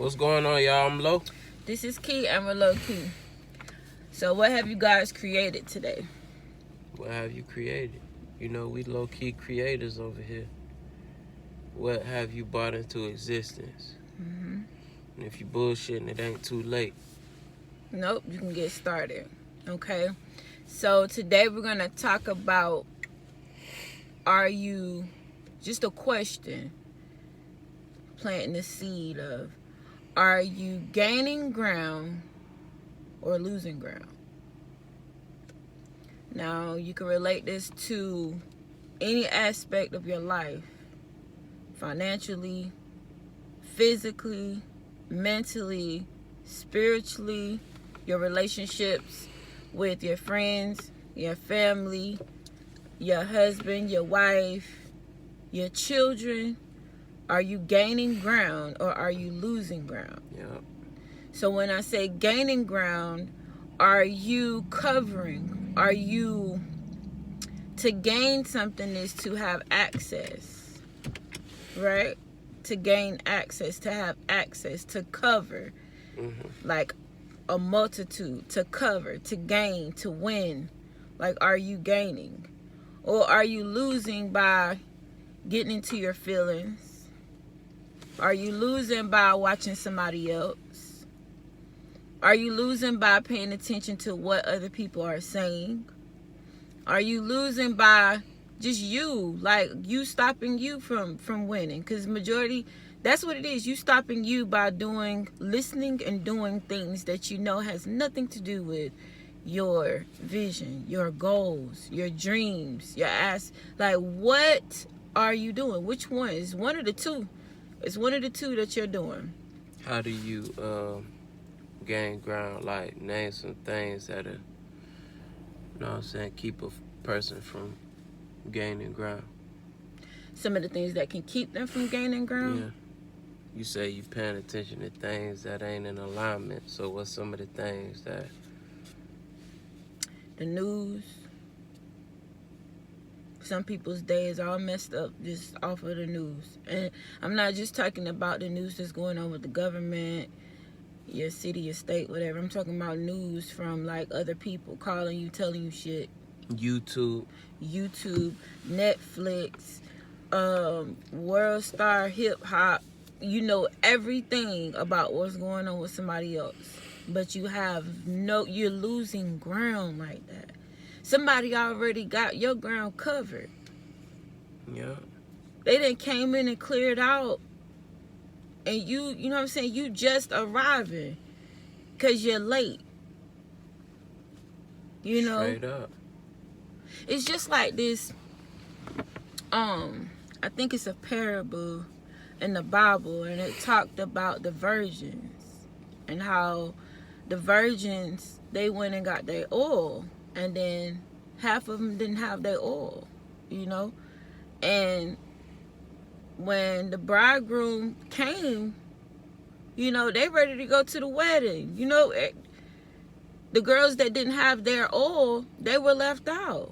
What's going on, y'all? I'm Low. This is Key, and we're Low Key. So what have you guys created today? What have you created? You know, we low-key creators over here. What have you brought into existence? Mm-hmm. And if you bullshitting, it ain't too late. Nope, you can get started. Okay? So today we're going to talk about, just a question, planting the seed of, are you gaining ground or losing ground? Now, you can relate this to any aspect of your life, financially, physically, mentally, spiritually, your relationships with your friends, your family, your husband, your wife, your children. Are you gaining ground or are you losing ground? Yep. So when I say gaining ground, are you covering? Are you, to gain something is to have access, right? To gain access, to have access, to cover, like a multitude, to cover, to gain, to win. Like, are you gaining? Or are you losing by getting into your feelings? Are you losing by watching somebody else? Are you losing by paying attention to what other people are saying? Are you losing by just you, like you stopping you from winning? Because majority, that's what it is. You stopping you by listening and doing things that you know has nothing to do with your vision, your goals, your dreams, your ass. Like, what are you doing? Which one? Is one of the two. It's one of the two that you're doing. How do you gain ground? Like, name some things that are, you know what I'm saying, keep a person from gaining ground. Some of the things that can keep them from gaining ground? Yeah. You say you paying attention to things that ain't in alignment. So what's some of the things that... The news. Some people's day is all messed up just off of the news. And I'm not just talking about the news that's going on with the government, your city, your state, whatever. I'm talking about news from, like, other people calling you, telling you shit. YouTube, Netflix, World Star Hip Hop. You know everything about what's going on with somebody else. But you're losing ground like that. Somebody already got your ground covered. yeah. They done came in and cleared out. And you know what I'm saying? You just arriving. Because you're late. You know? Straight up. It's just like this. I think it's a parable in the Bible. And it talked about the virgins. And how the virgins, they went and got their oil. And then half of them didn't have their oil, you know. And when the bridegroom came, you know, they ready to go to the wedding. You know, the girls that didn't have their oil, they were left out.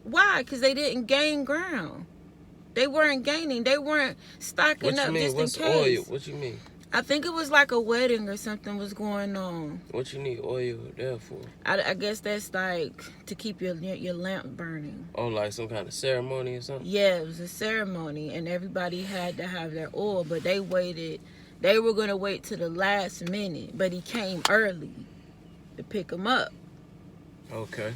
Why? Because they didn't gain ground. They weren't gaining. They weren't stocking up just in case. Oil? What you mean? I think it was like a wedding or something was going on. What you need oil there for? I guess that's like to keep your lamp burning. Oh, like some kind of ceremony or something? Yeah, it was a ceremony, and everybody had to have their oil, but they waited. They were going to wait to the last minute, but he came early to pick them up. Okay.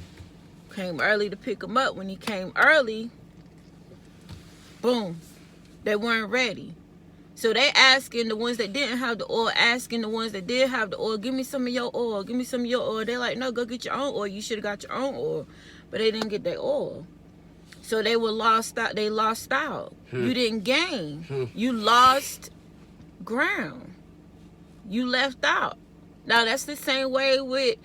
Came early to pick them up. When he came early, boom, they weren't ready. So they asking the ones that didn't have the oil, asking the ones that did have the oil, give me some of your oil, give me some of your oil. They're like, no, go get your own oil. You should have got your own oil. But they didn't get their oil. So they were lost out. They lost out. You didn't gain. You lost ground. You left out. Now, that's the same way with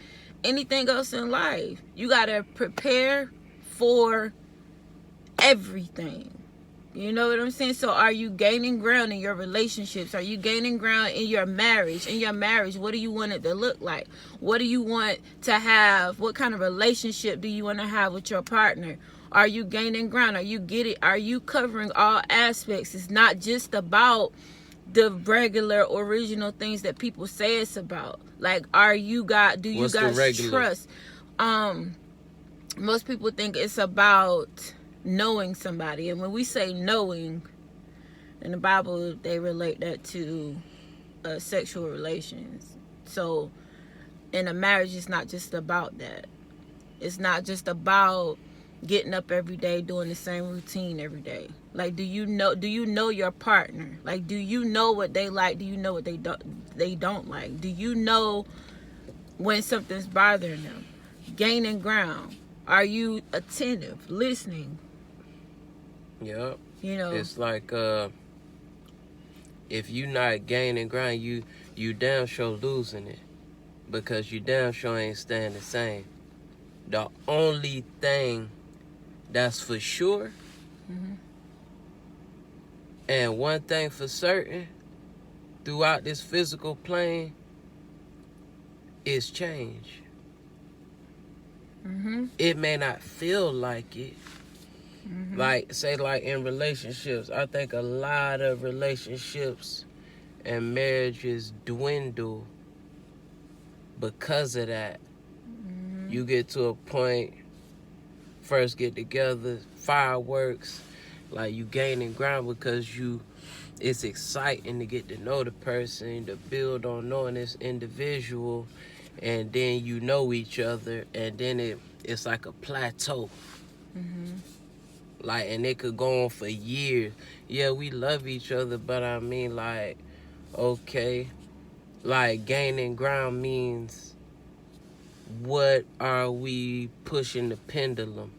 anything else in life. You got to prepare for everything. You know what I'm saying? So are you gaining ground in your relationships? Are you gaining ground in your marriage? In your marriage, what do you want it to look like? What do you want to have? What kind of relationship do you want to have with your partner? Are you gaining ground? Are you covering all aspects? It's not just about the regular original things that people say it's about? Like, do you What's the guys regular? trust? Most people think it's about knowing somebody, and when we say knowing in the Bible, they relate that to sexual relations. So in a marriage, it's not just about that. It's not just about getting up every day, doing the same routine every day. Like, do you know your partner? Like, do you know what they like? Do you know what they don't like? Do you know when something's bothering them? Gaining ground. Are you attentive, listening? Yep. You know, It's like if you not gaining ground, you damn sure losing it, because you damn sure ain't staying the same. The only thing that's for sure, and one thing for certain throughout this physical plane is change. It may not feel like it. Like, say, like in relationships, I think a lot of relationships and marriages dwindle because of that. You get to a point, first get together, fireworks, like you gaining ground because it's exciting to get to know the person, to build on knowing this individual, and then you know each other, and then it's like a plateau. Like, and it could go on for years. Yeah, we love each other, but I mean, like, okay, like gaining ground means, what are we pushing the pendulum?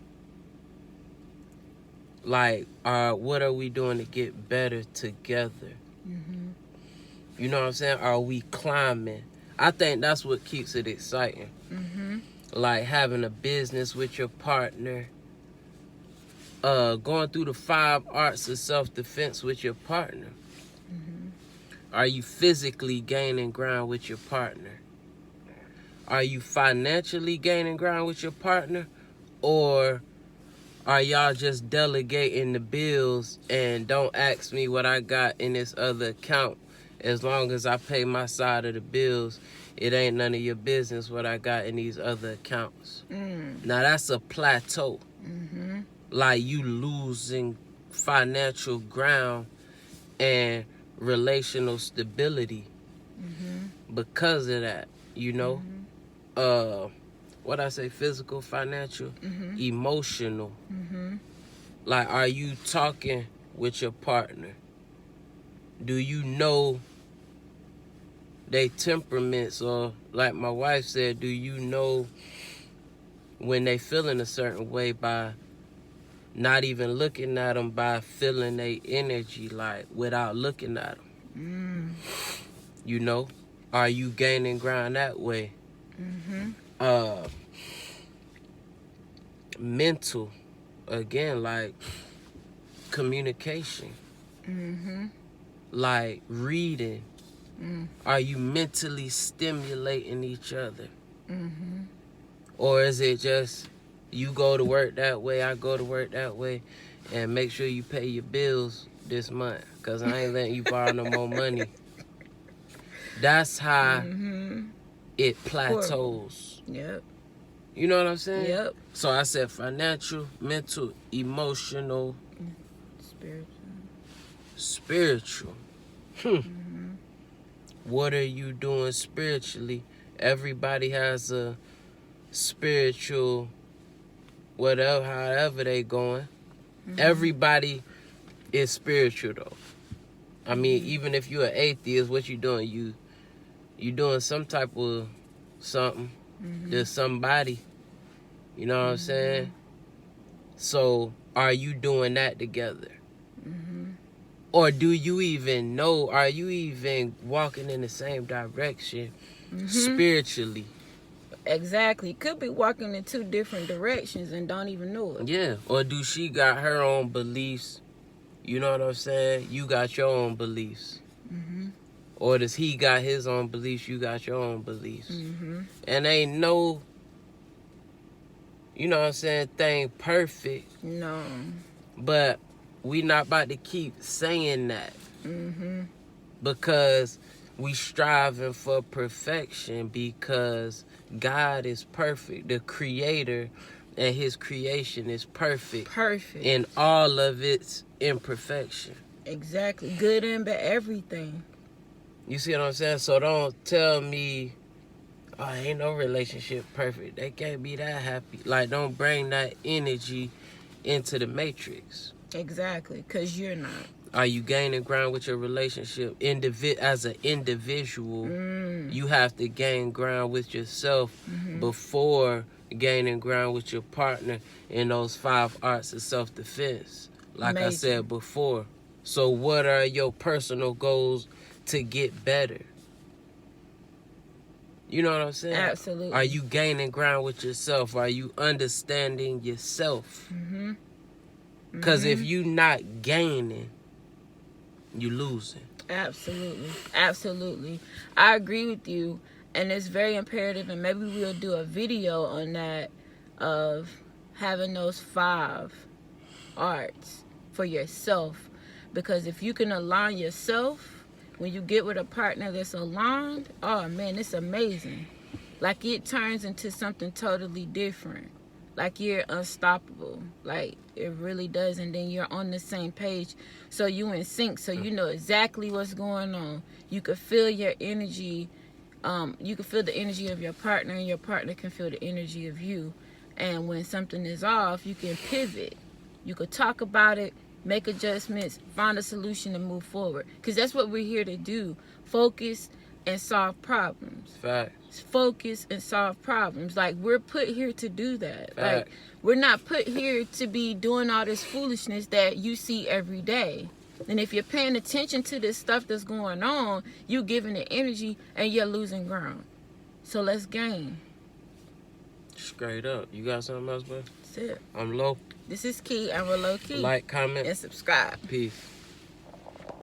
Like, what are we doing to get better together? You know what I'm saying? Are we climbing? I think that's what keeps it exciting. Like having a business with your partner, going through the 5 arts of self-defense with your partner. Are you physically gaining ground with your partner? Are you financially gaining ground with your partner? Or are y'all just delegating the bills and don't ask me what I got in this other account? As long as I pay my side of the bills, it ain't none of your business what I got in these other accounts. Now that's a plateau. Like, you losing financial ground and relational stability because of that, you know? What I say, physical, financial, emotional. Like, are you talking with your partner? Do you know they temperaments? Or like my wife said, do you know when they feeling a certain way by not even looking at them, by feeling their energy, like without looking at them? You know, are you gaining ground that way? Mental, again, like communication, like reading. Are you mentally stimulating each other? Or is it just you go to work that way, I go to work that way, and make sure you pay your bills this month, because I ain't letting you borrow no more money? That's how it plateaus. Yep. You know what I'm saying? Yep. So I said financial, mental, emotional, spiritual. What are you doing spiritually? Everybody has a spiritual, whatever, however they going. Everybody is spiritual though. I mean, even if you're an atheist, what you doing? You doing some type of something. There's somebody. You know what I'm saying? So are you doing that together? Or do you even know? Are you even walking in the same direction spiritually? Exactly. Could be walking in 2 different directions and don't even know it. Yeah. Or do she got her own beliefs? You know what I'm saying? You got your own beliefs. Or does he got his own beliefs? You got your own beliefs. And ain't no, you know what I'm saying, thing perfect. No. But we not about to keep saying that. because we striving for perfection, because God is perfect. The creator and his creation is perfect. Perfect. In all of its imperfection. Exactly. Good and bad, everything. You see what I'm saying? So don't tell me, oh, ain't no relationship perfect. They can't be that happy. Like, don't bring that energy into the matrix. Exactly, because you're not. Are you gaining ground with your relationship? As an individual, you have to gain ground with yourself before gaining ground with your partner in those 5 arts of self-defense. Like I said before. So what are your personal goals to get better? You know what I'm saying? Absolutely. Are you gaining ground with yourself? Are you understanding yourself? Because if you not gaining, you losing. Absolutely. Absolutely. I agree with you. And it's very imperative, and maybe we'll do a video on that, of having those 5 arts for yourself. Because if you can align yourself, when you get with a partner that's aligned, oh man, it's amazing. Like, it turns into something totally different. Like, you're unstoppable. Like, it really does. And then you're on the same page. So you in sync. So you know exactly what's going on. You can feel your energy. You can feel the energy of your partner, and your partner can feel the energy of you. And when something is off, you can pivot. You could talk about it, make adjustments, find a solution, and move forward. Because that's what we're here to do. Focus and solve problems. Facts. Focus and solve problems. Like, we're put here to do that. Facts. Like, we're not put here to be doing all this foolishness that you see every day. And if you're paying attention to this stuff that's going on, you're giving it energy and you're losing ground. So let's gain. Straight up. You got something else, bro? That's it. I'm low. This is Key, and we're low key. Like, comment, and subscribe. Peace.